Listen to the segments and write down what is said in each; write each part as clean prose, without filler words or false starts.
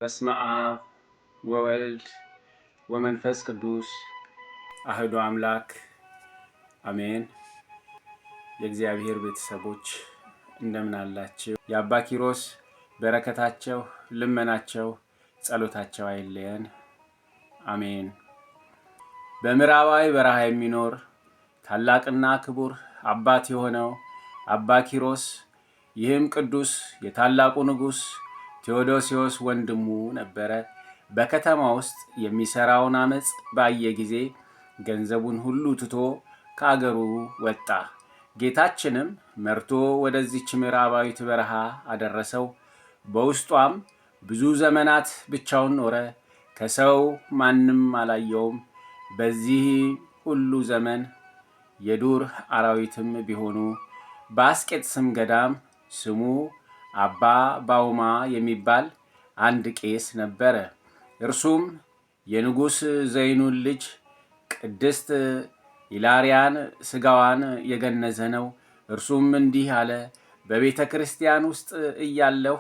በስመ አብ ወወልድ ወመንፈስ ቅዱስ አህዱ አምላክ አሜን። የእግዚአብሔር ቤተሰቦች እንደምን አላችሁ? የአባ ኪሮስ በረከታቸው፣ ልመናቸው፣ ጸሎታቸው አይለየን አሜን። በምዕራባዊ በረሃ የሚኖር ታላቅና ክቡር አባት የሆነው አባ ኪሮስ ይህም ቅዱስ የታላቁ ንጉሥ ቴዎዶስዮስ ወንድሙ ነበረ። በከተማ ውስጥ የሚሰራውን አመጽ ባየ ጊዜ ገንዘቡን ሁሉ ትቶ ከአገሩ ወጣ። ጌታችንም መርቶ ወደዚች ምዕራባዊት በረሃ አደረሰው። በውስጧም ብዙ ዘመናት ብቻውን ኖረ። ከሰው ማንም አላየውም። በዚህ ሁሉ ዘመን የዱር አራዊትም ቢሆኑ በአስቄጥስም ገዳም ስሙ አባ ባውማ የሚባል አንድ ቄስ ነበረ። እርሱም የንጉሥ ዘይኑን ልጅ ቅድስት ኢላሪያን ሥጋዋን የገነዘ ነው። እርሱም እንዲህ አለ። በቤተ ክርስቲያን ውስጥ እያለሁ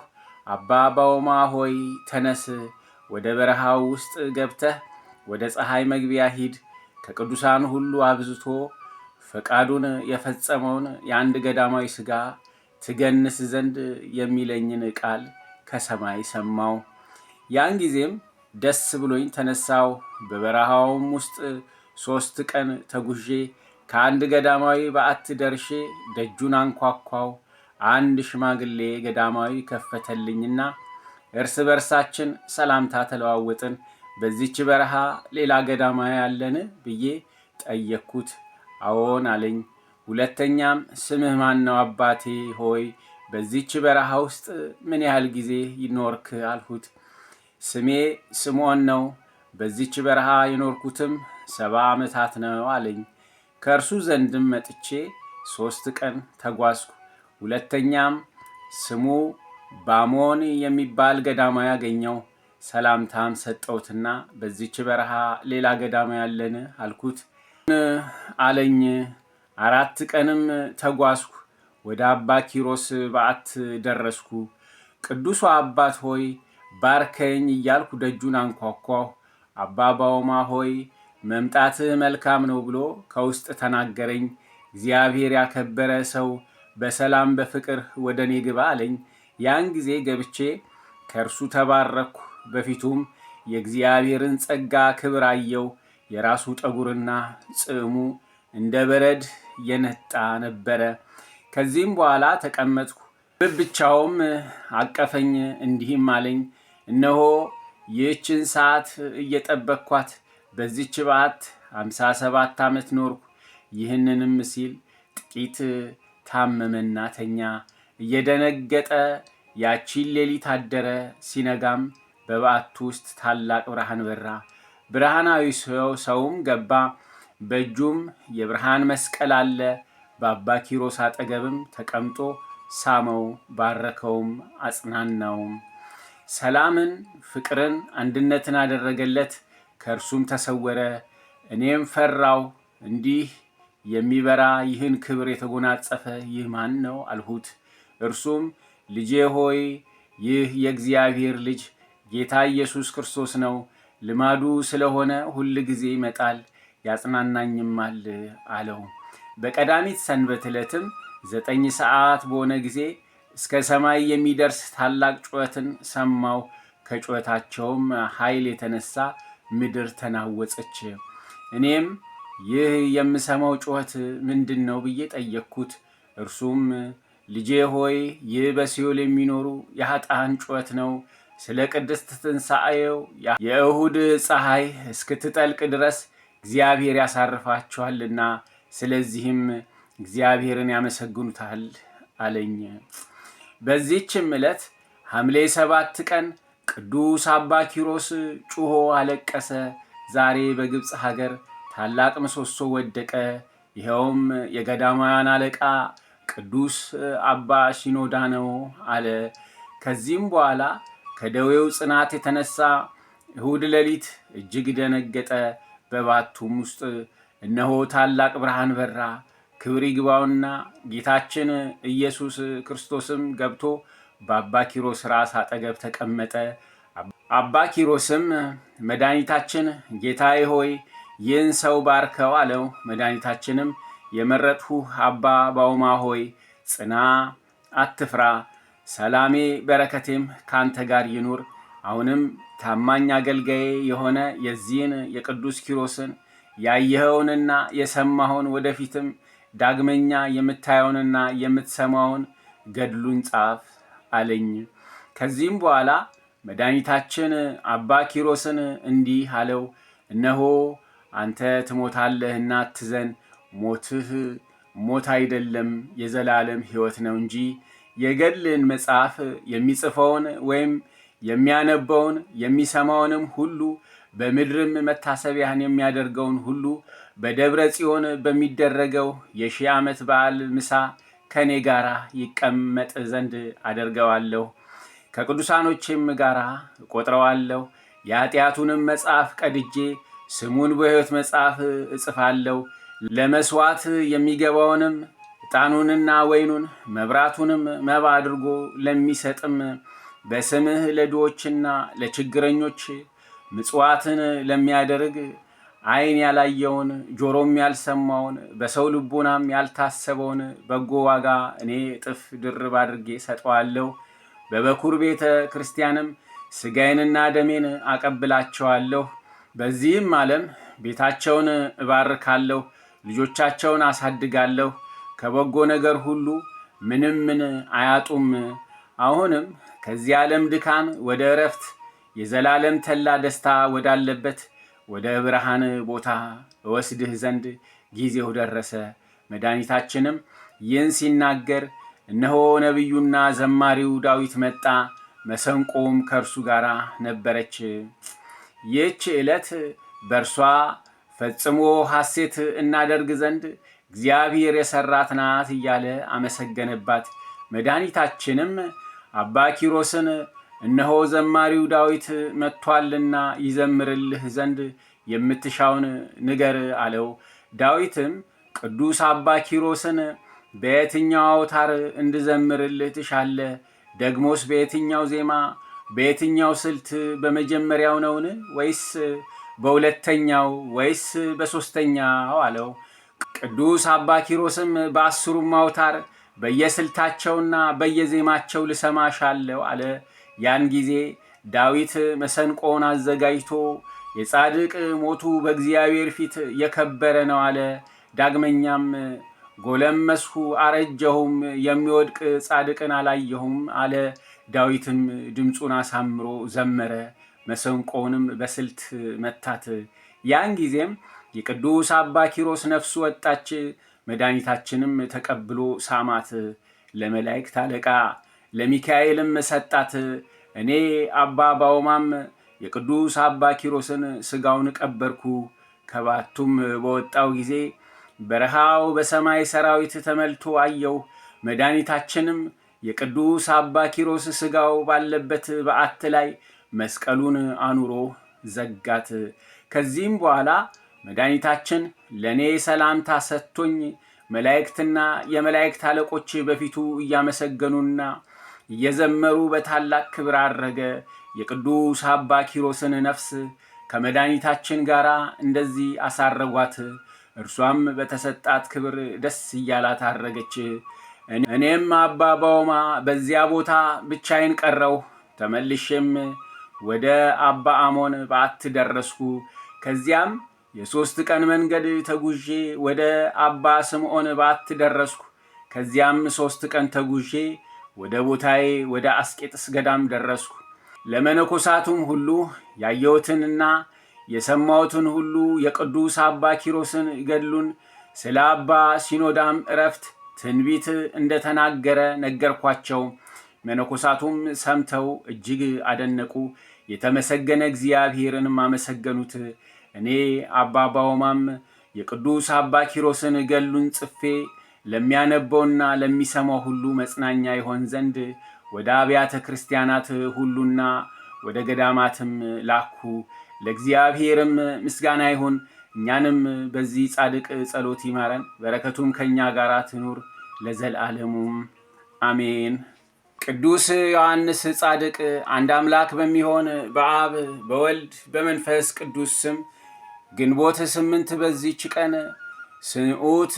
አባ ባውማ ሆይ ተነስ፣ ወደ በረሃው ውስጥ ገብተህ ወደ ፀሐይ መግቢያ ሂድ። ከቅዱሳን ሁሉ አብዝቶ ፈቃዱን የፈጸመውን የአንድ ገዳማዊ ሥጋ ትገንስ ዘንድ የሚለኝን ቃል ከሰማይ ሰማው። ያን ጊዜም ደስ ብሎኝ ተነሳው። በበረሃውም ውስጥ 3 ቀን ተጉዤ ከአንድ ገዳማዊ በዓት ደርሼ ደጁን አንኳኳው። አንድ ሽማግሌ ገዳማዊ ከፈተልኝና እርስ በርሳችን ሰላምታ ተለዋወጥን። በዚች በረሃ ሌላ ገዳማዊ ያለን ብዬ ጠየቅኩት። አዎን አለኝ። ሁለተኛም ስምህ ማን ነው አባቴ ሆይ? በዚች በረሃ ውስጥ ምን ያህል ጊዜ ይኖርክ አልሁት። ስሜ ስምዖን ነው፣ በዚች በረሃ የኖርኩትም 70 ዓመታት ነው አለኝ። ከእርሱ ዘንድም መጥቼ 3 ቀን ተጓዝኩ። ሁለተኛም ስሙ ባሞን የሚባል ገዳማዊ ያገኘው። ሰላምታም ሰጠውትና በዚች በረሃ ሌላ ገዳማዊ ያለን አልኩት። አለኝ። 4 ቀንም ተጓዝኩ፣ ወደ አባ ኪሮስ በዓት ደረስኩ። ቅዱሱ አባት ሆይ ባርከኝ እያልኩ ደጁን አንኳኳሁ። አባ ባውማ ሆይ መምጣትህ መልካም ነው ብሎ ከውስጥ ተናገረኝ። እግዚአብሔር ያከበረ ሰው በሰላም በፍቅር ወደ እኔ ግባ አለኝ። ያን ጊዜ ገብቼ ከእርሱ ተባረኩ። በፊቱም የእግዚአብሔርን ጸጋ ክብር አየው። የራሱ ጠጉርና ጽዕሙ እንደ በረድ የነጣ ነበረ። ከዚህም በኋላ ተቀመጥኩ። ብቻውም አቀፈኝ፣ እንዲህም አለኝ፣ እነሆ ይህችን ሰዓት እየጠበቅኳት በዚች በዓት 57 ዓመት ኖርኩ። ይህንንም ሲል ጥቂት ታመመና ተኛ። እየደነገጠ ያቺን ሌሊት አደረ። ሲነጋም በበዓቱ ውስጥ ታላቅ ብርሃን በራ። ብርሃናዊ ሰውም ገባ። በእጁም የብርሃን መስቀል አለ። በአባ ኪሮስ አጠገብም ተቀምጦ ሳመው፣ ባረከውም፣ አጽናናውም። ሰላምን፣ ፍቅርን፣ አንድነትን አደረገለት። ከእርሱም ተሰወረ። እኔም ፈራው። እንዲህ የሚበራ ይህን ክብር የተጎናጸፈ ይህ ማን ነው አልሁት። እርሱም ልጄ ሆይ ይህ የእግዚአብሔር ልጅ ጌታ ኢየሱስ ክርስቶስ ነው። ልማዱ ስለሆነ ሁል ጊዜ ይመጣል ያጽናናኝማል አለው። በቀዳሚት ሰንበት ዕለትም 9 ሰዓት በሆነ ጊዜ እስከ ሰማይ የሚደርስ ታላቅ ጩኸትን ሰማው። ከጩኸታቸውም ኃይል የተነሳ ምድር ተናወጸች። እኔም ይህ የምሰማው ጩኸት ምንድን ነው ብዬ ጠየቅኩት። እርሱም ልጄ ሆይ ይህ በሲኦል የሚኖሩ የኃጥአን ጩኸት ነው። ስለ ቅድስት ትንሣኤው የእሁድ ፀሐይ እስክትጠልቅ ድረስ እግዚአብሔር ያሳርፋቸዋልና ስለዚህም እግዚአብሔርን ያመሰግኑታል አለኝ። በዚህችም ዕለት ሐምሌ 7 ቀን ቅዱስ አባ ኪሮስ ጩሆ አለቀሰ። ዛሬ በግብፅ ሀገር ታላቅ ምሰሶ ወደቀ። ይኸውም የገዳማውያን አለቃ ቅዱስ አባ ሲኖዳ ነው አለ። ከዚህም በኋላ ከደዌው ጽናት የተነሳ እሁድ ሌሊት እጅግ ደነገጠ። በበዓቱም ውስጥ እነሆ ታላቅ ብርሃን በራ። ክብር ይግባውና ጌታችን ኢየሱስ ክርስቶስም ገብቶ በአባ ኪሮስ ራስ አጠገብ ተቀመጠ። አባ ኪሮስም መድኃኒታችን ጌታዬ ሆይ ይህን ሰው ባርከው አለው። መድኃኒታችንም የመረጥሁህ አባ ባውማ ሆይ ጽና፣ አትፍራ፣ ሰላሜ በረከቴም ካንተ ጋር ይኑር። አሁንም ታማኝ አገልጋዬ የሆነ የዚህን የቅዱስ ኪሮስን ያየኸውንና የሰማኸውን ወደፊትም ዳግመኛ የምታየውንና የምትሰማውን ገድሉን ጻፍ አለኝ። ከዚህም በኋላ መድኃኒታችን አባ ኪሮስን እንዲህ አለው፣ እነሆ አንተ ትሞታለህና አትዘን። ሞትህ ሞት አይደለም፣ የዘላለም ሕይወት ነው እንጂ። የገድልን መጽሐፍ የሚጽፈውን ወይም የሚያነበውን የሚሰማውንም ሁሉ በምድርም መታሰቢያን የሚያደርገውን ሁሉ በደብረ ጽዮን በሚደረገው የ1000 ዓመት በዓል ምሳ ከኔ ጋር ይቀመጥ ዘንድ አደርገዋለሁ፣ ከቅዱሳኖችም ጋር እቆጥረዋለሁ። የኃጢአቱንም መጽሐፍ ቀድጄ ስሙን በሕይወት መጽሐፍ እጽፋለሁ። ለመሥዋዕት የሚገባውንም ዕጣኑንና ወይኑን መብራቱንም መባ አድርጎ ለሚሰጥም በስምህ ለድሆችና ለችግረኞች ምጽዋትን ለሚያደርግ ዓይን ያላየውን ጆሮም ያልሰማውን በሰው ልቦናም ያልታሰበውን በጎ ዋጋ እኔ እጥፍ ድርብ አድርጌ ሰጠዋለሁ። በበኩር ቤተ ክርስቲያንም ሥጋዬንና ደሜን አቀብላቸዋለሁ። በዚህም ዓለም ቤታቸውን እባርካለሁ፣ ልጆቻቸውን አሳድጋለሁ። ከበጎ ነገር ሁሉ ምንም ምን አያጡም። አሁንም ከዚህ ዓለም ድካም ወደ ዕረፍት የዘላለም ተላ ደስታ ወዳለበት ወደ ብርሃን ቦታ እወስድህ ዘንድ ጊዜው ደረሰ። መድኃኒታችንም ይህን ሲናገር እነሆ ነቢዩና ዘማሪው ዳዊት መጣ፣ መሰንቆም ከእርሱ ጋር ነበረች። ይህች ዕለት በእርሷ ፈጽሞ ሐሴት እናደርግ ዘንድ እግዚአብሔር የሠራት ናት እያለ አመሰገነባት። መድኃኒታችንም አባ ኪሮስን እነሆ ዘማሪው ዳዊት መጥቷልና ይዘምርልህ ዘንድ የምትሻውን ንገር አለው። ዳዊትም ቅዱስ አባ ኪሮስን በየትኛው አውታር እንድዘምርልህ ትሻለህ? ደግሞስ በየትኛው ዜማ፣ በየትኛው ስልት፣ በመጀመሪያው ነውን ወይስ በሁለተኛው ወይስ በሦስተኛው አለው። ቅዱስ አባ ኪሮስም በ10ሩም አውታር በየስልታቸውና በየዜማቸው ልሰማሻለሁ አለ። ያን ጊዜ ዳዊት መሰንቆን አዘጋጅቶ የጻድቅ ሞቱ በእግዚአብሔር ፊት የከበረ ነው አለ። ዳግመኛም ጎለመስሁ አረጀሁም፣ የሚወድቅ ጻድቅን አላየሁም አለ። ዳዊትም ድምፁን አሳምሮ ዘመረ፣ መሰንቆውንም በስልት መታት። ያን ጊዜም የቅዱስ አባ ኪሮስ ነፍሱ ወጣች። መድኃኒታችንም ተቀብሎ ሳማት፣ ለመላእክት አለቃ ለሚካኤልም ሰጣት። እኔ አባ ባውማም የቅዱስ አባ ኪሮስን ሥጋውን ቀበርኩ። ከባቱም በወጣው ጊዜ በረሃው በሰማይ ሰራዊት ተመልቶ አየሁ። መድኃኒታችንም የቅዱስ አባ ኪሮስ ሥጋው ባለበት በዓት ላይ መስቀሉን አኑሮ ዘጋት። ከዚህም በኋላ መድኃኒታችን ለእኔ ሰላምታ ሰጥቶኝ መላእክትና የመላእክት አለቆች በፊቱ እያመሰገኑና እየዘመሩ በታላቅ ክብር አረገ። የቅዱስ አባ ኪሮስን ነፍስ ከመድኃኒታችን ጋር እንደዚህ አሳረጓት። እርሷም በተሰጣት ክብር ደስ እያላት አረገች። እኔም አባ ባውማ በዚያ ቦታ ብቻዬን ቀረው። ተመልሼም ወደ አባ አሞን በዓት ደረስኩ። ከዚያም የ3 ቀን መንገድ ተጉዤ ወደ አባ ስምዖን በዓት ደረስኩ። ከዚያም 3 ቀን ተጉዤ ወደ ቦታዬ ወደ አስቄጥስ ገዳም ደረስኩ። ለመነኮሳቱም ሁሉ ያየሁትንና የሰማሁትን ሁሉ የቅዱስ አባ ኪሮስን ገድሉን ስለ አባ ሲኖዳም ዕረፍት ትንቢት እንደተናገረ ነገርኳቸው። መነኮሳቱም ሰምተው እጅግ አደነቁ፣ የተመሰገነ እግዚአብሔርንም አመሰገኑት። እኔ አባ ባውማም የቅዱስ አባ ኪሮስን ገድሉን ጽፌ ለሚያነበውና ለሚሰማው ሁሉ መጽናኛ ይሆን ዘንድ ወደ አብያተ ክርስቲያናት ሁሉና ወደ ገዳማትም ላኩ። ለእግዚአብሔርም ምስጋና ይሁን። እኛንም በዚህ ጻድቅ ጸሎት ይማረን፣ በረከቱም ከእኛ ጋር ትኑር ለዘላለሙም አሜን። ቅዱስ ዮሐንስ ጻድቅ አንድ አምላክ በሚሆን በአብ በወልድ በመንፈስ ቅዱስ ስም ግንቦት 8 በዚህች ቀን ስንዑት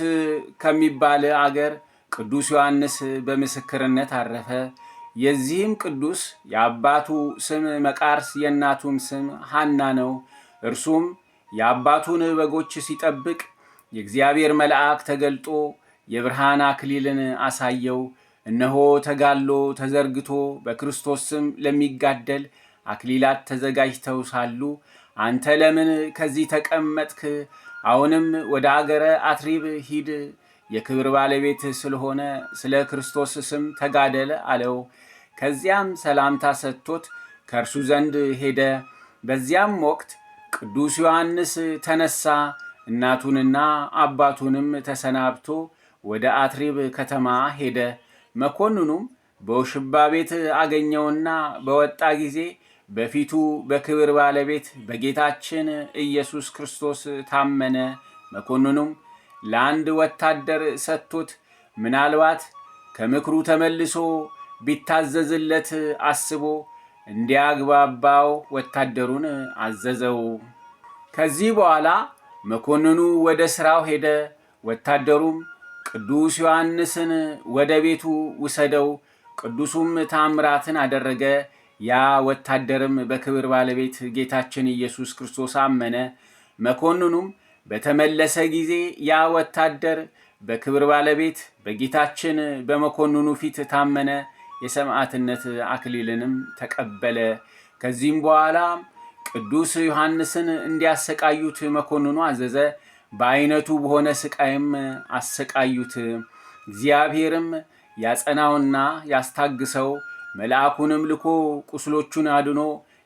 ከሚባል አገር ቅዱስ ዮሐንስ በምስክርነት አረፈ። የዚህም ቅዱስ የአባቱ ስም መቃርስ የእናቱም ስም ሐና ነው። እርሱም የአባቱን በጎች ሲጠብቅ የእግዚአብሔር መልአክ ተገልጦ የብርሃን አክሊልን አሳየው። እነሆ ተጋሎ ተዘርግቶ በክርስቶስ ስም ለሚጋደል አክሊላት ተዘጋጅተው ሳሉ አንተ ለምን ከዚህ ተቀመጥክ? አሁንም ወደ አገረ አትሪብ ሂድ፣ የክብር ባለቤት ስለሆነ ስለ ክርስቶስ ስም ተጋደል አለው። ከዚያም ሰላምታ ሰጥቶት ከእርሱ ዘንድ ሄደ። በዚያም ወቅት ቅዱስ ዮሐንስ ተነሳ፣ እናቱንና አባቱንም ተሰናብቶ ወደ አትሪብ ከተማ ሄደ። መኮንኑም በውሽባ ቤት አገኘውና በወጣ ጊዜ በፊቱ በክብር ባለቤት በጌታችን ኢየሱስ ክርስቶስ ታመነ። መኮንኑም ለአንድ ወታደር ሰጥቶት ምናልባት ከምክሩ ተመልሶ ቢታዘዝለት አስቦ እንዲያግባባው ወታደሩን አዘዘው። ከዚህ በኋላ መኮንኑ ወደ ሥራው ሄደ። ወታደሩም ቅዱስ ዮሐንስን ወደ ቤቱ ውሰደው፣ ቅዱሱም ታምራትን አደረገ። ያ ወታደርም በክብር ባለቤት ጌታችን ኢየሱስ ክርስቶስ አመነ። መኮንኑም በተመለሰ ጊዜ ያ ወታደር በክብር ባለቤት በጌታችን በመኮንኑ ፊት ታመነ፣ የሰማዕትነት አክሊልንም ተቀበለ። ከዚህም በኋላ ቅዱስ ዮሐንስን እንዲያሰቃዩት መኮንኑ አዘዘ። በአይነቱ በሆነ ስቃይም አሰቃዩት። እግዚአብሔርም ያጸናውና ያስታግሰው፣ መልአኩንም ልኮ ቁስሎቹን አድኖ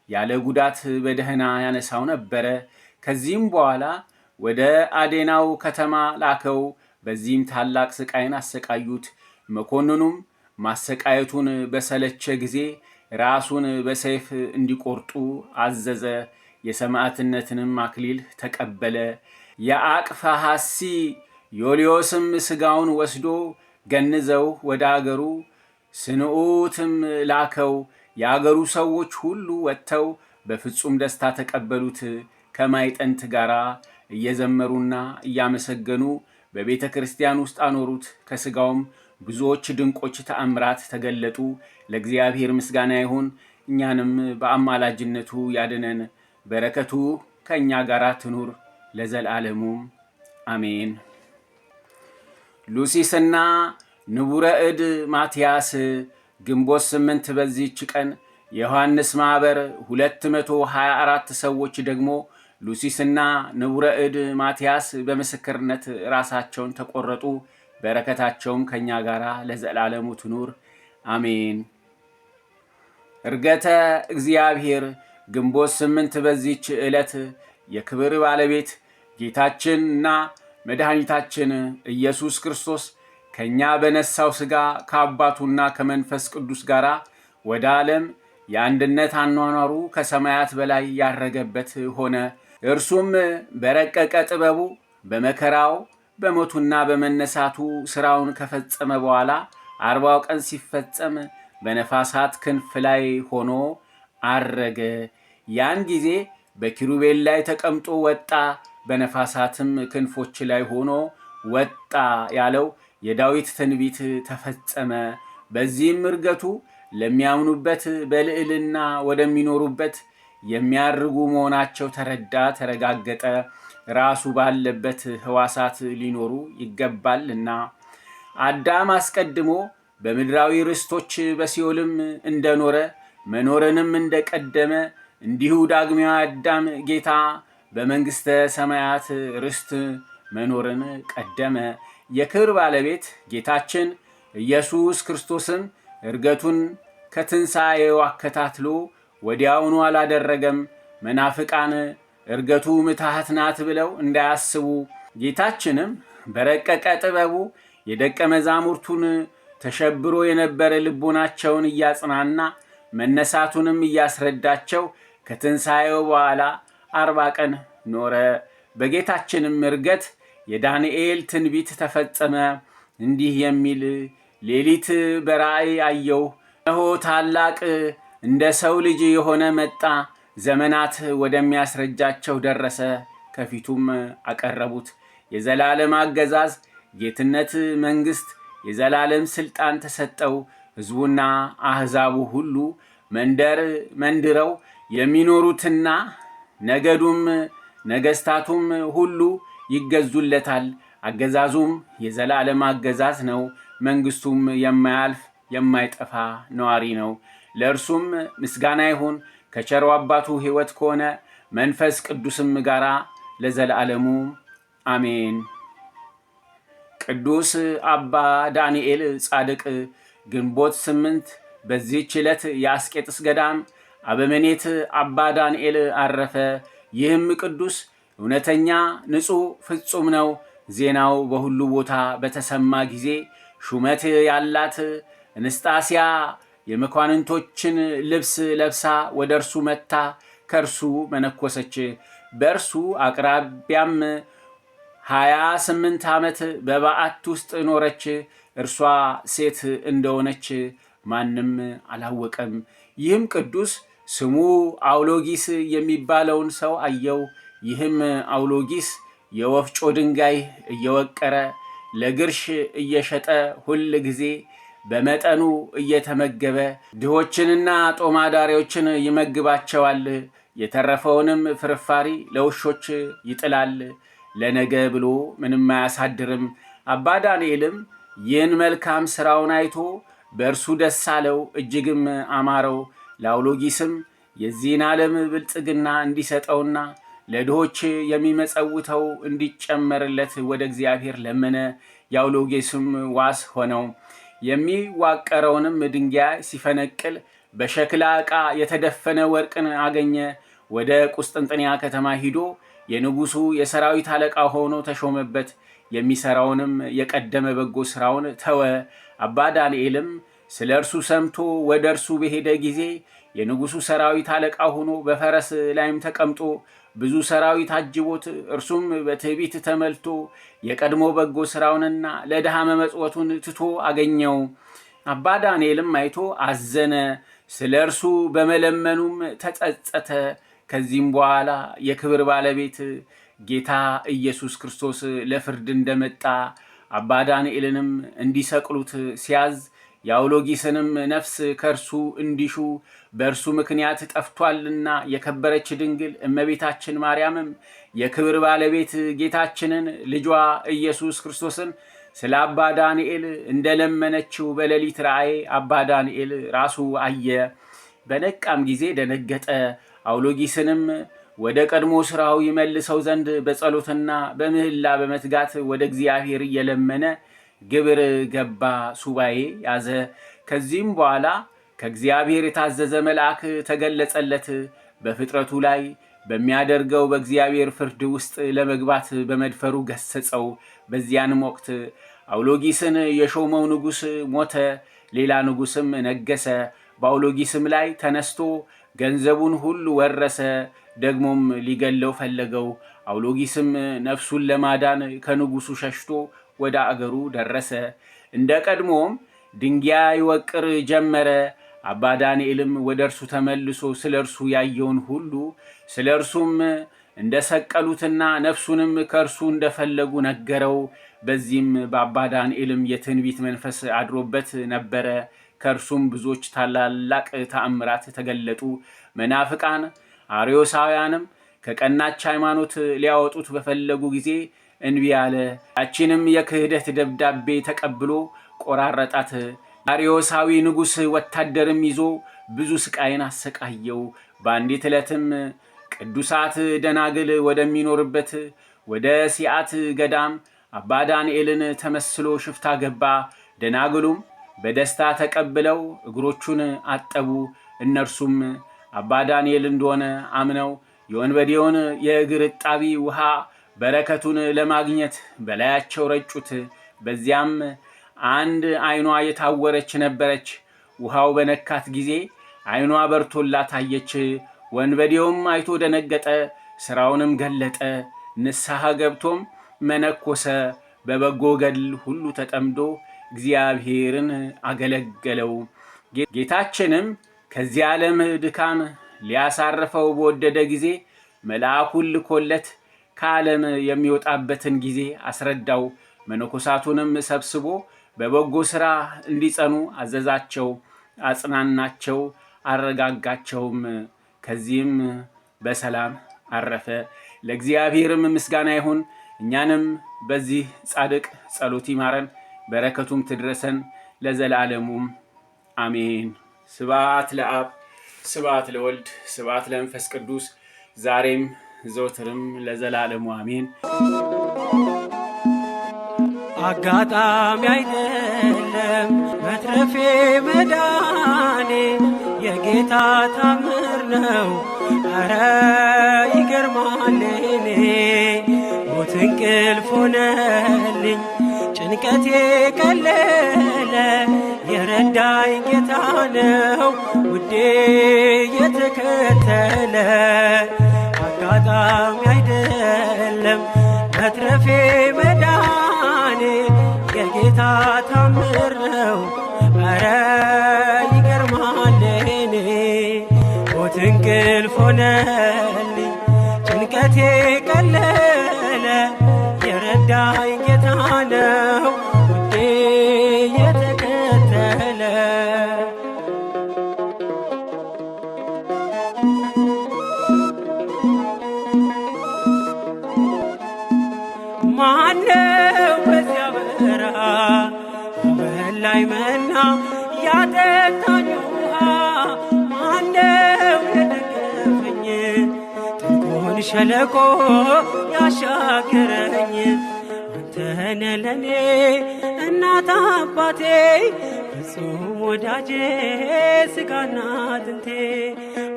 ያለ ጉዳት በደህና ያነሳው ነበረ። ከዚህም በኋላ ወደ አዴናው ከተማ ላከው። በዚህም ታላቅ ስቃይን አሰቃዩት። መኮንኑም ማሰቃየቱን በሰለቸ ጊዜ ራሱን በሰይፍ እንዲቆርጡ አዘዘ። የሰማዕትነትንም አክሊል ተቀበለ። የአቅፋሐሲ ዮልዮስም ሥጋውን ወስዶ ገንዘው ወደ አገሩ ስንዑትም ላከው። የአገሩ ሰዎች ሁሉ ወጥተው በፍጹም ደስታ ተቀበሉት። ከማይጠንት ጋር እየዘመሩና እያመሰገኑ በቤተ ክርስቲያን ውስጥ አኖሩት። ከሥጋውም ብዙዎች ድንቆች ተአምራት ተገለጡ። ለእግዚአብሔር ምስጋና ይሁን፣ እኛንም በአማላጅነቱ ያድነን፣ በረከቱ ከእኛ ጋር ትኑር ለዘላለሙ አሜን። ሉሲስና ንቡረ እድ ማትያስ ግንቦት 8 በዚህች ቀን የዮሐንስ ማኅበር 224 ሰዎች ደግሞ ሉሲስና ንቡረ እድ ማትያስ በምስክርነት ራሳቸውን ተቆረጡ። በረከታቸውም ከእኛ ጋር ለዘላለሙ ትኑር አሜን። ዕርገተ እግዚአብሔር ግንቦት 8 በዚህች ዕለት የክብር ባለቤት ጌታችንና መድኃኒታችን ኢየሱስ ክርስቶስ ከእኛ በነሳው ሥጋ ከአባቱና ከመንፈስ ቅዱስ ጋር ወደ ዓለም የአንድነት አኗኗሩ ከሰማያት በላይ ያረገበት ሆነ። እርሱም በረቀቀ ጥበቡ በመከራው በሞቱና በመነሳቱ ሥራውን ከፈጸመ በኋላ 40 ቀን ሲፈጸም በነፋሳት ክንፍ ላይ ሆኖ አረገ። ያን ጊዜ በኪሩቤል ላይ ተቀምጦ ወጣ፣ በነፋሳትም ክንፎች ላይ ሆኖ ወጣ ያለው የዳዊት ትንቢት ተፈጸመ። በዚህም ዕርገቱ ለሚያምኑበት በልዕልና ወደሚኖሩበት የሚያርጉ መሆናቸው ተረጋገጠ። ራሱ ባለበት ሕዋሳት ሊኖሩ ይገባልና። አዳም አስቀድሞ በምድራዊ ርስቶች በሲኦልም እንደኖረ መኖርንም እንደቀደመ እንዲሁ ዳግሚያ አዳም ጌታ በመንግሥተ ሰማያት ርስት መኖርን ቀደመ። የክብር ባለቤት ጌታችን ኢየሱስ ክርስቶስም ዕርገቱን ከትንሣኤው አከታትሎ ወዲያውኑ አላደረገም። መናፍቃን ዕርገቱ ምትሃት ናት ብለው እንዳያስቡ ጌታችንም በረቀቀ ጥበቡ የደቀ መዛሙርቱን ተሸብሮ የነበረ ልቦናቸውን እያጽናና መነሳቱንም እያስረዳቸው ከትንሣኤው በኋላ 40 ቀን ኖረ። በጌታችንም ዕርገት የዳንኤል ትንቢት ተፈጸመ። እንዲህ የሚል ሌሊት በራእይ አየሁ፣ እነሆ ታላቅ እንደ ሰው ልጅ የሆነ መጣ፣ ዘመናት ወደሚያስረጃቸው ደረሰ። ከፊቱም አቀረቡት። የዘላለም አገዛዝ፣ ጌትነት፣ መንግሥት፣ የዘላለም ሥልጣን ተሰጠው። ሕዝቡና አሕዛቡ ሁሉ መንድረው የሚኖሩትና ነገዱም ነገሥታቱም ሁሉ ይገዙለታል። አገዛዙም የዘላለም አገዛዝ ነው። መንግሥቱም የማያልፍ የማይጠፋ ነዋሪ ነው። ለእርሱም ምስጋና ይሁን ከቸሮ አባቱ ሕይወት ከሆነ መንፈስ ቅዱስም ጋራ ለዘላለሙ አሜን። ቅዱስ አባ ዳንኤል ጻድቅ ግንቦት 8 በዚህች ዕለት የአስቄጥስ ገዳም አበምኔት አባ ዳንኤል አረፈ። ይህም ቅዱስ እውነተኛ ንጹሕ ፍጹም ነው። ዜናው በሁሉ ቦታ በተሰማ ጊዜ ሹመት ያላት እንስጣስያ የመኳንንቶችን ልብስ ለብሳ ወደ እርሱ መጥታ ከእርሱ መነኮሰች። በእርሱ አቅራቢያም 28 ዓመት በበዓት ውስጥ ኖረች። እርሷ ሴት እንደሆነች ማንም አላወቀም። ይህም ቅዱስ ስሙ አውሎጊስ የሚባለውን ሰው አየው። ይህም አውሎጊስ የወፍጮ ድንጋይ እየወቀረ ለግርሽ እየሸጠ ሁል ጊዜ በመጠኑ እየተመገበ ድሆችንና ጦማዳሪዎችን ይመግባቸዋል። የተረፈውንም ፍርፋሪ ለውሾች ይጥላል። ለነገ ብሎ ምንም አያሳድርም። አባ ዳንኤልም ይህን መልካም ሥራውን አይቶ በእርሱ ደስ አለው፣ እጅግም አማረው። ለአውሎጊስም የዚህን ዓለም ብልጥግና እንዲሰጠውና ለድሆች የሚመጸውተው እንዲጨመርለት ወደ እግዚአብሔር ለመነ። የአውሎጊስም ዋስ ሆነው። የሚዋቀረውንም ድንጋይ ሲፈነቅል በሸክላ ዕቃ የተደፈነ ወርቅን አገኘ። ወደ ቁስጥንጥንያ ከተማ ሂዶ የንጉሡ የሰራዊት አለቃ ሆኖ ተሾመበት። የሚሠራውንም የቀደመ በጎ ሥራውን ተወ። አባ ዳንኤልም ስለ እርሱ ሰምቶ ወደ እርሱ በሄደ ጊዜ የንጉሡ ሰራዊት አለቃ ሆኖ በፈረስ ላይም ተቀምጦ ብዙ ሰራዊት አጅቦት፣ እርሱም በትዕቢት ተመልቶ የቀድሞ በጎ ሥራውንና ለድሃ መመጽወቱን ትቶ አገኘው። አባ ዳንኤልም አይቶ አዘነ፣ ስለ እርሱ በመለመኑም ተጸጸተ። ከዚህም በኋላ የክብር ባለቤት ጌታ ኢየሱስ ክርስቶስ ለፍርድ እንደመጣ አባ ዳንኤልንም እንዲሰቅሉት ሲያዝ የአውሎጊስንም ነፍስ ከእርሱ እንዲሹ በእርሱ ምክንያት ጠፍቷልና የከበረች ድንግል እመቤታችን ማርያምም የክብር ባለቤት ጌታችንን ልጇ ኢየሱስ ክርስቶስን ስለ አባ ዳንኤል እንደለመነችው በሌሊት ራእይ አባ ዳንኤል ራሱ አየ። በነቃም ጊዜ ደነገጠ። አውሎጊስንም ወደ ቀድሞ ሥራው ይመልሰው ዘንድ በጸሎትና በምህላ በመትጋት ወደ እግዚአብሔር እየለመነ ግብር ገባ፣ ሱባኤ ያዘ። ከዚህም በኋላ ከእግዚአብሔር የታዘዘ መልአክ ተገለጸለት። በፍጥረቱ ላይ በሚያደርገው በእግዚአብሔር ፍርድ ውስጥ ለመግባት በመድፈሩ ገሰጸው። በዚያንም ወቅት አውሎጊስን የሾመው ንጉሥ ሞተ፣ ሌላ ንጉሥም ነገሰ። በአውሎጊስም ላይ ተነስቶ ገንዘቡን ሁሉ ወረሰ። ደግሞም ሊገለው ፈለገው። አውሎጊስም ነፍሱን ለማዳን ከንጉሡ ሸሽቶ ወደ አገሩ ደረሰ። እንደ ቀድሞም ድንጋይ ይወቅር ጀመረ። አባ ዳንኤልም ወደ እርሱ ተመልሶ ስለ እርሱ ያየውን ሁሉ ስለ እርሱም እንደሰቀሉትና ነፍሱንም ከእርሱ እንደፈለጉ ነገረው። በዚህም በአባ ዳንኤልም የትንቢት መንፈስ አድሮበት ነበረ። ከእርሱም ብዙዎች ታላላቅ ተአምራት ተገለጡ። መናፍቃን አርዮሳውያንም ከቀናች ሃይማኖት ሊያወጡት በፈለጉ ጊዜ እንቢ አለ። ያቺንም የክህደት ደብዳቤ ተቀብሎ ቆራረጣት። አርዮሳዊ ንጉሥ ወታደርም ይዞ ብዙ ስቃይን አሰቃየው። በአንዲት ዕለትም ቅዱሳት ደናግል ወደሚኖርበት ወደ ሲአት ገዳም አባ ዳንኤልን ተመስሎ ሽፍታ ገባ። ደናግሉም በደስታ ተቀብለው እግሮቹን አጠቡ። እነርሱም አባ ዳንኤል እንደሆነ አምነው የወንበዴውን የእግር እጣቢ ውሃ በረከቱን ለማግኘት በላያቸው ረጩት። በዚያም አንድ ዓይኗ የታወረች ነበረች። ውሃው በነካት ጊዜ ዓይኗ በርቶላት አየች። ወንበዴውም አይቶ ደነገጠ፣ ሥራውንም ገለጠ። ንስሐ ገብቶም መነኮሰ። በበጎ ገድል ሁሉ ተጠምዶ እግዚአብሔርን አገለገለው። ጌታችንም ከዚህ ዓለም ድካም ሊያሳርፈው በወደደ ጊዜ መልአኩን ልኮለት ከዓለም የሚወጣበትን ጊዜ አስረዳው። መነኮሳቱንም ሰብስቦ በበጎ ሥራ እንዲጸኑ አዘዛቸው፣ አጽናናቸው፣ አረጋጋቸውም። ከዚህም በሰላም አረፈ። ለእግዚአብሔርም ምስጋና ይሁን። እኛንም በዚህ ጻድቅ ጸሎት ይማረን፣ በረከቱም ትድረሰን ለዘላለሙም አሜን። ስብሐት ለአብ ስብሐት ለወልድ ስብሐት ለመንፈስ ቅዱስ ዛሬም ዘወትርም ለዘላለሙ አሜን። አጋጣሚ አይደለም መትረፌ መዳኔ የጌታ ታምር ነው። ኧረ ይገርማል እኔ ሞት እንቅልፍ ሆነልኝ ጭንቀቴ ቀለለ የረዳኝ ጌታ ነው ውዴ የተከተለ። አጋጣሚ አይደለም መትረፌ መዳኔ የጌታ ታምር ነው። ኧረ ይገርማል እኔ ሞት እንቅልፍ ሆነልኝ ጭንቀቴ ቀለለ የረዳኝ ጌታ ነው ውዴ የተከተለ። ማነው በዚያ በረሃ በላይ መና ያጠጣኝ ውሃ? ማነው የደገፈኝ ጥልቁን ሸለቆ ያሻገረኝ? አንተነ ለኔ እናት አባቴ ፍጹም ወዳጄ ስጋና አጥንቴ።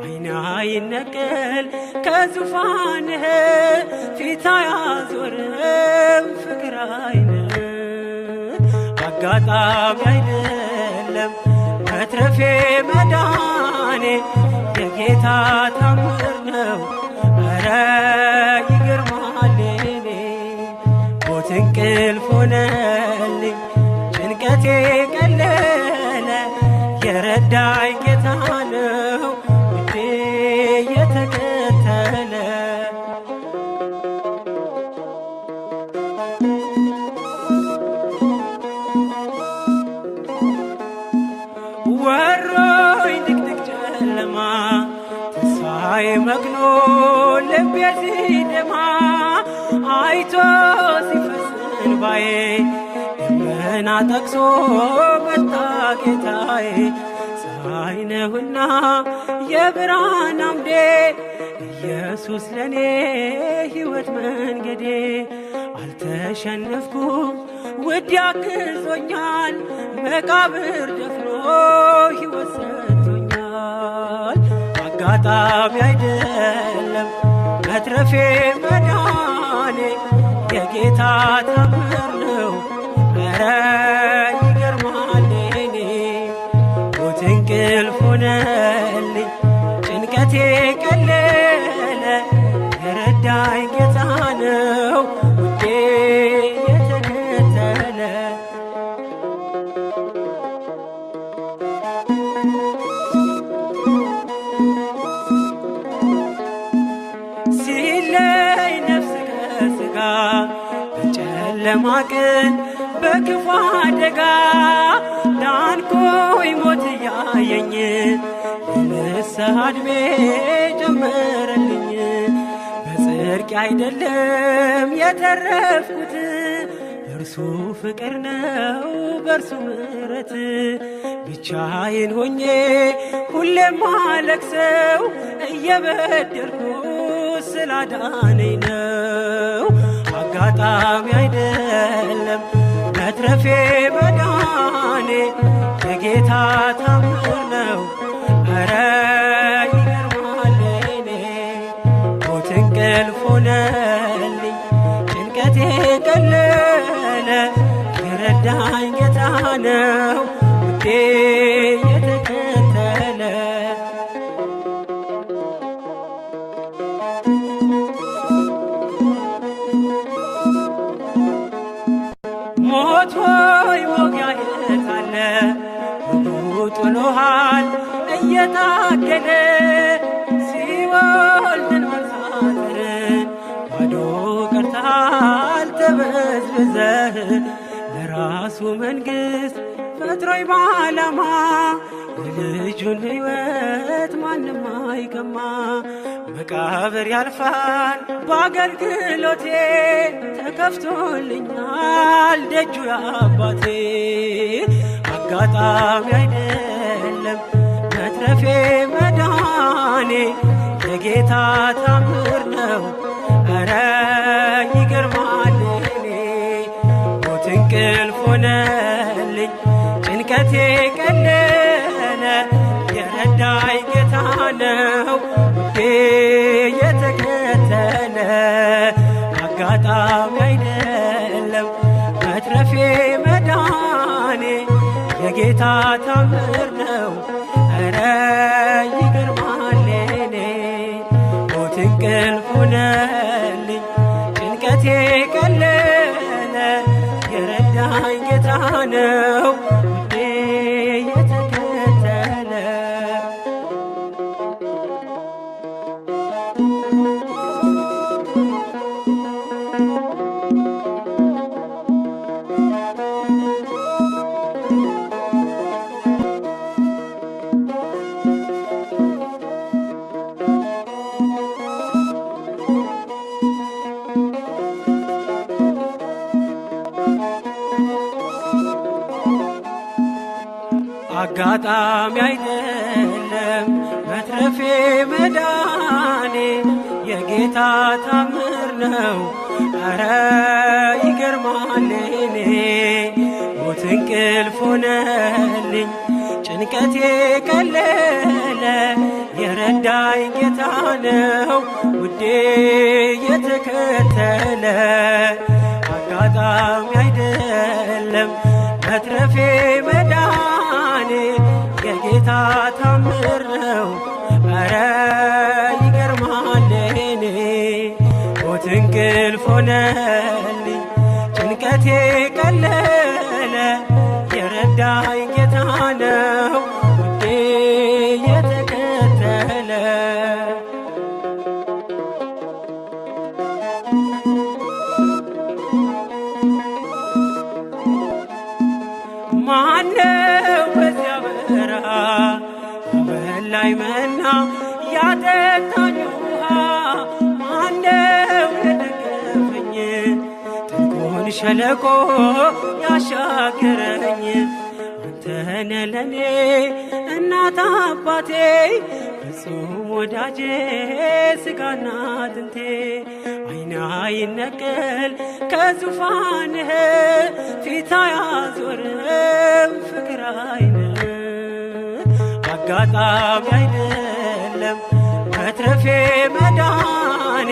አይና ይነቀል ከዙፋንህ ፊት አያዞርም ፍቅር አይንህ። አጋጣሚ አይደለም መትረፌ መዳኔ የጌታ ታምር ነው። ኧረ ይገርማል እኔ ሞት እንቅልፍ ሆነልኝ ጭንቀቴ ቀለለ የረዳኝ ጌታ ነው ውዴ የተከተለ። ወሮኝ ድቅድቅ ጨለማ ተስፋዬ መክኖ ልቤ ሲደማ አይቶ ሲፈስ እንባዬ ደመና ጠቅሶ መጣ ጌታዬ። ፀሐይ ነህና የብርሃን አምዴ ኢየሱስ ለኔ ሕይወት መንገዴ። አልተሸነፍኩም ውድ ያግዞኛል መቃብር ደፍኖ ሕይወት ሰጥቶኛል። አጋጣሚ አይደለም መትረፌ መዳኔ የጌታ ታምር ነው። ኧረ ይገርማል እኔ ሞት እንቅልፍ ሆነልኝ ጭንቀቴ ቀለለ የረዳኝ ጌታ ነው ውዴ የተከተለ። ሲለይ ነፍስ ከሥጋ በጨለማ ቀን በክፉ አደጋ ዳንኩኝ ሞት እያየኝ የንስሐ ዕድሜ ጨመረልኝ። በጽድቅ አይደለም የተረፍኩት በእርሱ ፍቅር ነው በእርሱ ምሕረት። ብቻዬን ሆኜ ሁሌም ማለቅሰው እየበደልኩ ስላዳነኝ ነው። አጋጣሚ አይደለም መትረፌ መዳኔ የጌታ ታምር ነው። ኧረ ይገርማል እኔ ሞት እንቅልፍ ሆነልኝ ጭንቀቴ ቀለለ የረዳኝ ጌታ ነው ውዴ የተከተለ። ሞት ሆይ መውጊያ የት አለ? ጥሎ ይጮሃል እየታገለ ሲወልድን መሳፍርን ባዶ ቀርተሃል ተበዝብዘህ ለራሱ መንግሥት ፈጥሮኝ በዓላማ የልጁን ሕይወት ማንም አይቀማ። መቃብር ያልፋል በአገልግሎቴ ተከፍቶልኛል ደጁ የአባቴ። አጋጣሚ አይደለም መትረፌ መዳኔ የጌታ ታምር ነው ኧረ ይገርማል እኔ። ሞት እንቅልፍ ሆነልኝ ጭንቀቴ ቀለለ የረዳኝ ጌታ ነው ውዴ የተከተለ። አጋጣሚ አይደለም መትረፌ መዳኔ የጌታ ታምር ነው ኧረ ይገርማል እኔ። ሞት እንቅልፍ ሆነልኝ ጭንቀቴ ቀለለ የረዳኝ ጌታ ነው ውዴ የተከተለ። አጋጣሚ አይደለም መትረፌ መዳኔ የጌታ ታምር ነው ኧረ ይገርማል እኔ። ሞት እንቅልፍ ሆነልኝ ጭንቀቴ ቀለለ የረዳኝ ጌታ ነው ውዴ የተከተለ። አጋጣሚ አይደለም መትረፌ መዳኔ የጌታ ታምር ነው ኧረ ይገርማል እኔ። ሞት እንቅልፍ ሆነልኝ ጭንቀቴ ቀለለ የረዳኝ ጌታ ነው ውዴ የተከተለ። ማነው በዚያ በረሃ በላይ መና ያጠጣኝ ውሃ? ማነው የደገፈኝ ጥልቁን ሸለቆ ያሻገረኝ? አንተነ ለኔ እናት አባቴ ፍጹም ወዳጄ ስጋና አጥንቴ። አይና ይነቀል ከዙፋንህ ፊት አያዞርም ፍቅር አይንህ። አጋጣሚ አይደለም መትረፌ መዳኔ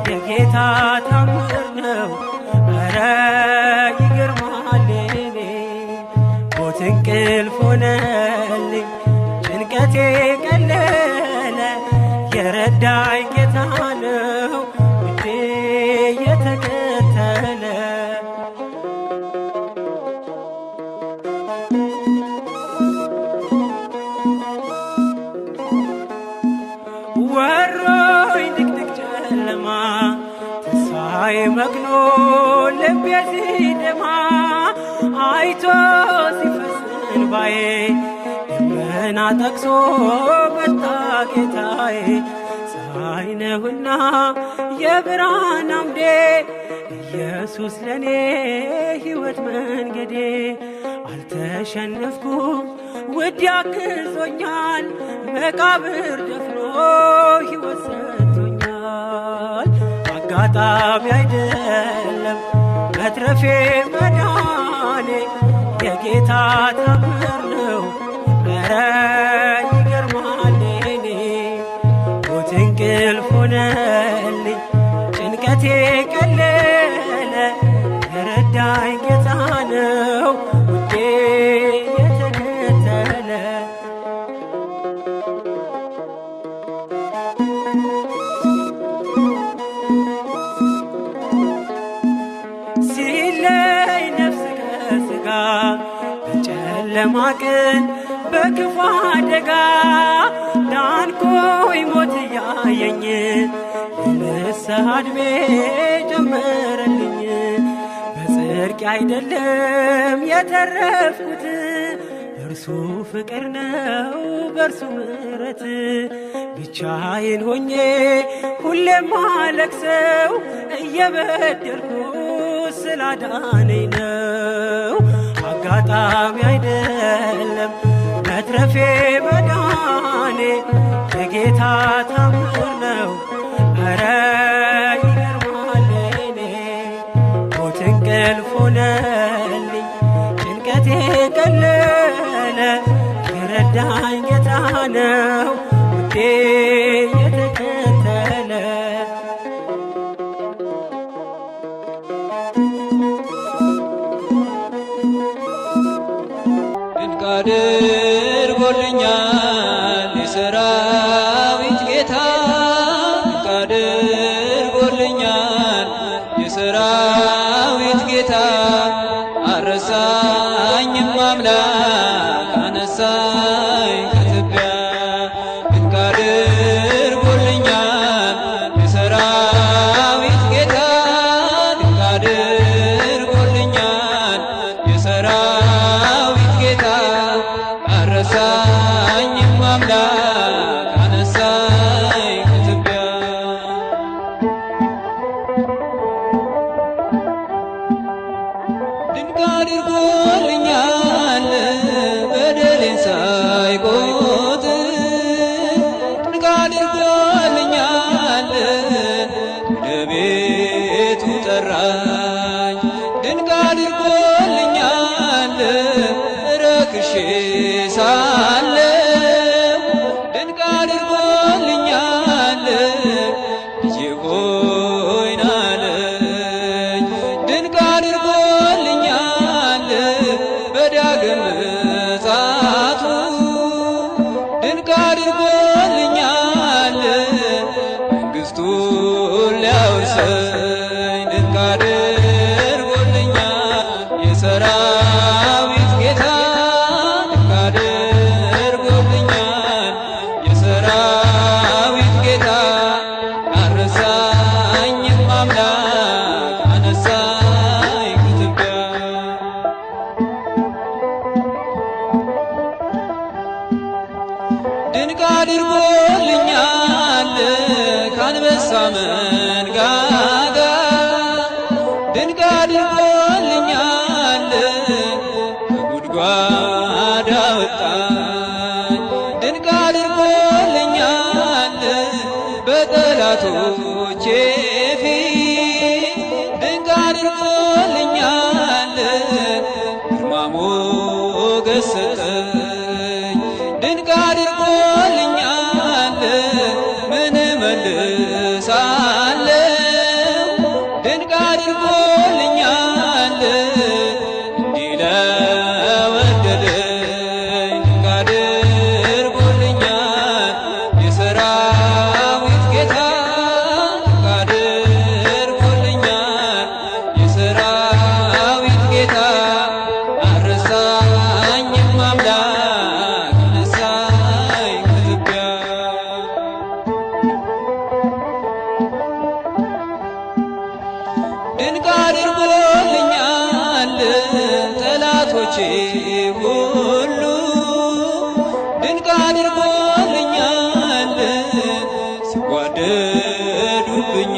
የጌታ ታምር ነው ኧረ ይገርማል እኔ። ሞት እንቅልፍ ሆነልኝ ጭንቀቴ ቀለለ የረዳኝ ጌታ ነው ውዴ የተከተለ። ወሮኝ ድቅድቅ ጨለማ ተስፋዬ መክኖ ልቤ ሲደማ አይቶ ሲፈስ እንባዬ ደመና ጠቅሶ መጣ ጌታዬ። ፀሐይ ነህና የብርሃን አምዴ ኢየሱስ ለኔ ሕይወት መንገዴ። አልተሸነፍኩም ውድ ያግዞኛል መቃብር ደፍኖ ሕይወት ሰጥቶኛል። አጋጣሚ አይደለም መትረፌ መዳኔ የጌታ ታምር ነው ኧረ ይገርማል እኔ። ሞት እንቅልፍ ሆነልኝ ጭንቀቴ ቀለለ የረዳኝ ጌታ ነው ውዴ የተከተለ። ሲለይ ነፍስ ከሥጋ በጨለማ ቀን በክፉ አደጋ ዳንኩኝ ሞት እያየኝ የንስሐ ዕድሜ ጨመረልኝ። በጽድቅ አይደለም የተረፍኩት በእርሱ ፍቅር ነው በእርሱ ምሕረት። ብቻዬን ሆኜ ሁሌም ማለቅሰው እየበደልኩ ስላዳነኝ ነው። አጋጣሚ አይደለም መትረፌ መዳኔ የጌታ ታምር ነው። ኧረ ይገርማል የኔ ሞት እንቅልፍ ሆነልኝ ጭንቀቴ ቀለለ የረዳኝ ጌታ ነው ውዴ የተከተለ። ድንቅ አድርጎልኛል የሰራዊት ጌታ፣ ድንቅ አድርጎልኛል የሰራዊት ጌታ። አረሳኝም አምላክ አነሳኝ ከትቢያ። ድንቅ አድርጎልኛል የሰራዊት ጌታ፣ ድንቅ አድርጎልኛል የሰራዊት ጌታ። አረሳኝም አምላክ አነሳኝ ከትቢያ። ድንቅ አድርጎልኛል በደሌን ሳይቆጥር፣ ድንቅ አድርጎልኛል ወደ ቤቱ ጠራኝ። ድንቅ አድርጎልኛል ረክሼ ሳለሁ፣ ድንቅ አድርጎልኛል ልጄ ሆይ ና አለኝ። ድንቅ አድርጎልኛል በዳግም ምጽአቱ፣ ድንቅ አድርጎልኛል መንግሥቱን ሊያወርሰኝ። ድንቅ አድርጎልኛል የሰራዊት ጌታ፣ ድንቅ አድርጎልኛል የሰራዊት ጌታ። አረሳኝም አምላክ አነሳኝ ከትቢያ። ድንቅ አድርጎልኛል ከአንበሳ መንጋጋ፣ ድንቅ አድርጎልኛል ከጉድጓድ አወጣኝ። ድንቅ አድርጎልኛል በጠላቶቼ ፊት፣ ድንቅ አድርጎልኛል ግርማ ሞገስ ሰጠኝ። ድንቅ አድርጎልኛል ምን እመልሳለሁ? ድንቅ አድርጎልኛል እንዲህ ለወደደኝ። ድንቅ አድርጎልኛል የሰራዊት ጌታ፣ ድንቅ አድርጎልኛል የሰራዊት ጌታ። አረሳኝም አምላክ አነሳኝ ከትቢያ። ድንቅ አድርጎልኛል ጠላቶቼ ሁሉ፣ ድንቅ አድርጎልኛል ሲጓደዱብኝ።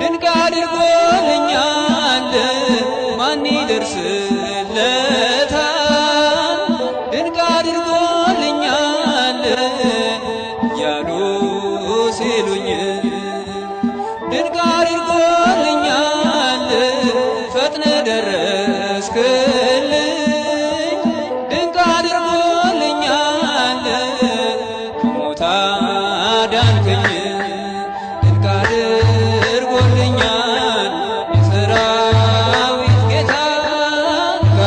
ድንቅ አድርጎልኛል ማን ይደርስለታል? ድንቅ አድርጎልኛል እያሉ ሲሉኝ፣ ድንቅ አድርጎልኛል ፈጥነ ደረስክልኝ። ድንቅ አድርጎልኛል ከሞት አዳንከኝ። ድንቅ አድርጎልኛል የሰራዊት ጌታ፣ ድንቅ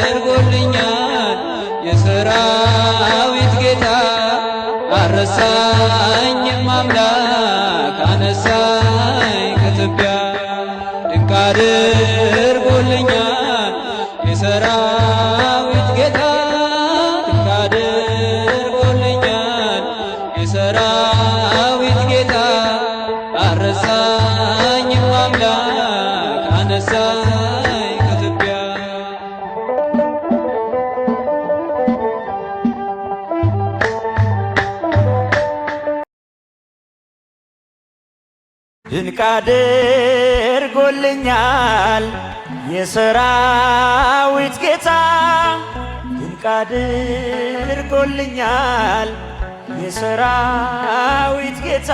አድርጎልኛል የሰራዊት ጌታ። አረሳኝም አምላክ አነሳኝ ከትቢያ። ድንቅ አድርጎልኛል የሰራዊት ጌታ፣ ድንቅ አድርጎልኛል የሰራዊት ጌታ ድንቅ አድርጎልኛል የሰራዊት ጌታ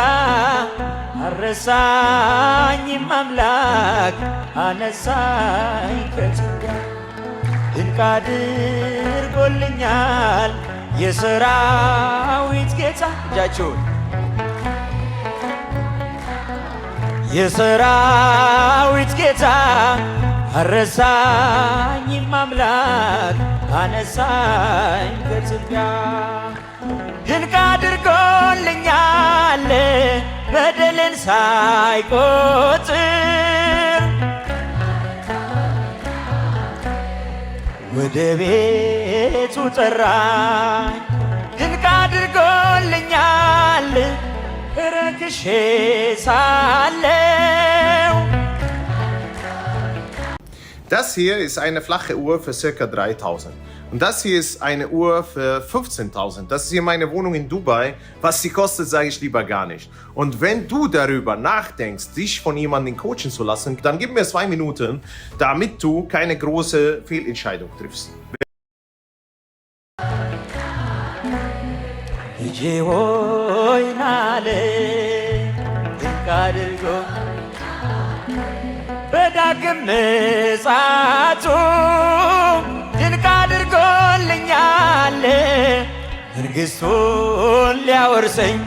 አረሳኝም አምላክ አነሳኝ ከጭንቀት ድንቅ አድርጎልኛል የሰራዊት ጌታ እጃችሁን የሰራዊት ጌታ አረሳኝም አምላክ አነሳኝ ከትቢያ ድንቅ አድርጎልኛል በደልን ሳይቆጥር ወደ ቤቱ ጠራኝ ድንቅ አድርጎልኛል ረክሼ ሳለው Das hier ist eine flache Uhr für ca. 3.000. Und das hier ist eine Uhr für 15.000. Das ist hier meine Wohnung in Dubai. Was sie kostet, sage ich lieber gar nicht. Und wenn du darüber nachdenkst, dich von jemandem coachen zu lassen, dann gib mir 2 Minuten, damit du keine große Fehlentscheidung triffst. በዳግም ምጽአቱ ድንቅ አድርጎልኛል መንግሥቱን ሊያወርሰኝ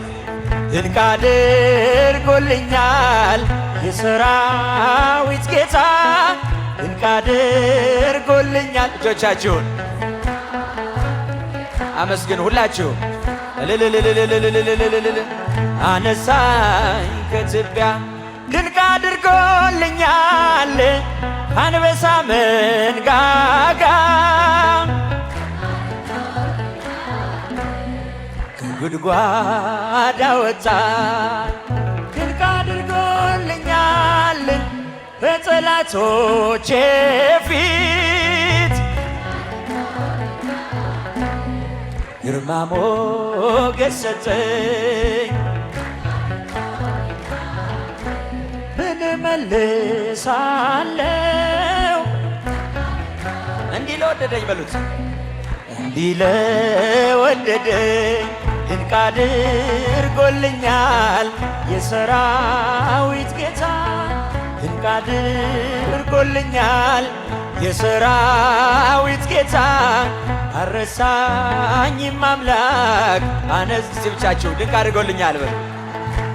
ድንቅ አድርጎልኛል የሰራዊት ጌታ ድንቅ አድርጎልኛል እጆቻችሁን አመስግኑ ሁላችሁ አነሳኝ ከትቢያ ድንቅ አድርጎልኛል አንበሳ መንጋጋ ከጉድጓድ አወጣኝ ድንቅ አድርጎልኛል በጠላቶቼ ፊት ግርማ ሞገስ ሰጠኝ መልሳለው እንዲህ ለወደደኝ በሉት እንዲህ ለወደደኝ ድንቅ አድርጎልኛል የሰራዊት ጌታ ድንቅ አድርጎልኛል የሰራዊት ጌታ አረሳኝም አምላክ አነስ ብቻችሁ ድንቅ አድርጎልኛል በሉ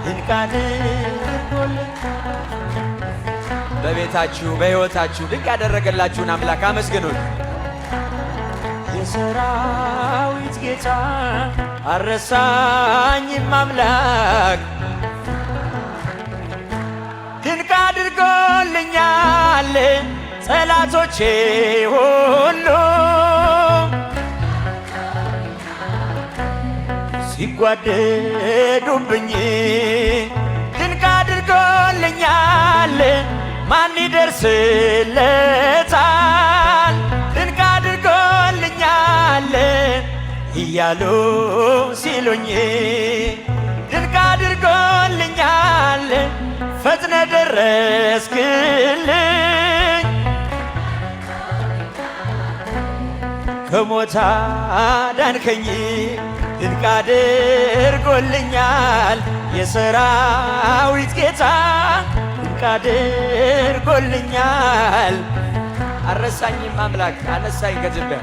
ድንቅ አድርጎልኛል በቤታችሁ በሕይወታችሁ ድንቅ ያደረገላችሁን አምላክ አመስግኑት። የሰራዊት ጌታ አረሳኝም አምላክ ድንቅ አድርጎልኛል ጠላቶቼ ሁሉ ሲጓደዱብኝ ድንቅ አድርጎልኛል ማን ይደርስለታል ድንቅ አድርጎልኛል እያሉ ሲሉኝ ድንቅ አድርጎልኛል ፈጥነ ደረስክልኝ ከሞት አዳንከኝ ድንቅ አድርጎልኛል የሰራዊት ጌታ ድንቅ አድርጎልኛል አረሳኝም አምላክ አነሳኝ ከትቢያ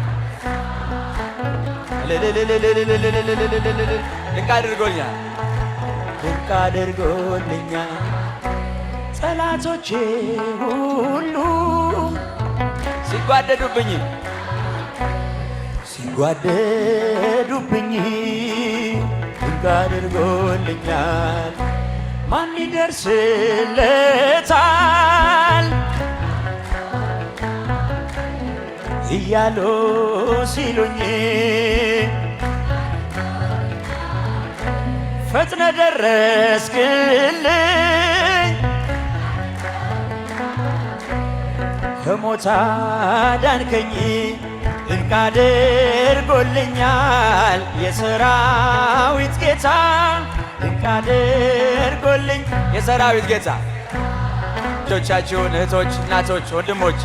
ድንቅ አድርጎልኛል ድንቅ አድርጎልኛል ጠላቶቼ ሁሉ ሲጓደዱብኝ ድንቅ አድርጎልኛል ማን ይደርስለታል እያሉ ሲሉኝ ፈጥነ ደረስክልኝ ከሞት አዳንከኝ ድንቅ አድርጎልኛል የሰራዊት ጌታ ድንቅ አድርጎልኝ የሰራዊት ጌታ ልጆቻችሁን እህቶች፣ እናቶች፣ ወንድሞች